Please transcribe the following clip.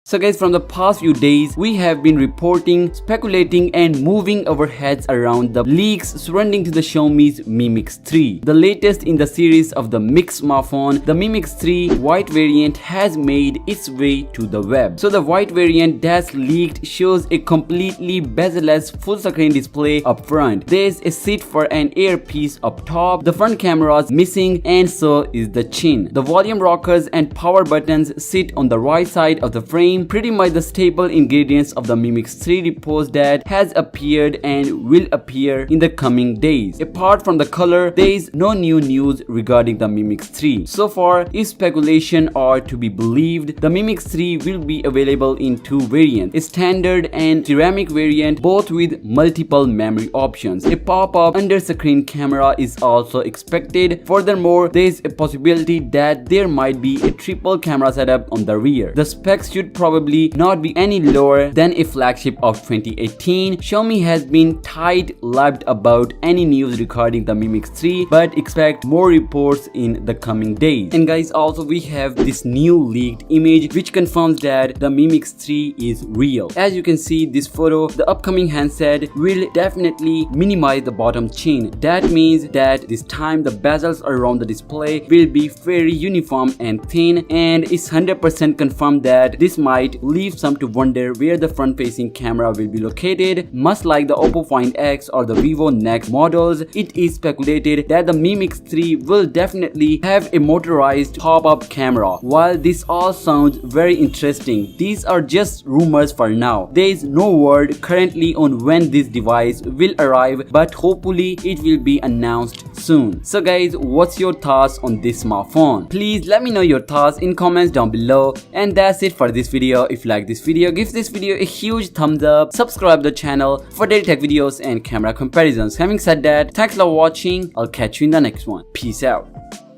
So guys, from the past few days, we have been reporting, speculating and moving our heads around the leaks surrounding to the Xiaomi's Mi Mix 3. The latest in the series of the Mix smartphone, the Mi Mix 3 white variant has made its way to the web. So the white variant that's leaked shows a completely bezel-less full screen display up front. There's a seat for an earpiece up top, the front camera is missing and so is the chin. The volume rockers and power buttons sit on the right side of the frame, pretty much the staple ingredients of the Mi Mix 3 reports that has appeared and will appear in the coming days. Apart from the color, there is no new news regarding the Mi Mix 3. So far, if speculation are to be believed, the Mi Mix 3 will be available in two variants, a standard and ceramic variant, both with multiple memory options. A pop-up under-screen camera is also expected. Furthermore, there is a possibility that there might be a triple camera setup on the rear. The specs should probably not be any lower than a flagship of 2018. Xiaomi has been tight-lipped about any news regarding the Mi Mix 3, but expect more reports in the coming days. And guys, also we have this new leaked image which confirms that the Mi Mix 3 is real. As you can see this photo, the upcoming handset will definitely minimize the bottom chin. That means that this time the bezels around the display will be very uniform and thin, and it's 100% confirmed that this might leave some to wonder where the front-facing camera will be located. Much like the Oppo Find X or the Vivo Nex models, it is speculated that the Mi Mix 3 will definitely have a motorized pop-up camera. While this all sounds very interesting, these are just rumors for now. There is no word currently on when this device will arrive, but hopefully it will be announced soon. So guys, what's your thoughts on this smartphone? Please let me know your thoughts in comments down below. And that's it for this video. If you like this video, give this video a huge thumbs up, subscribe the channel for daily tech videos and camera comparisons. Having said that, thanks for watching. I'll catch you in the next one. Peace out.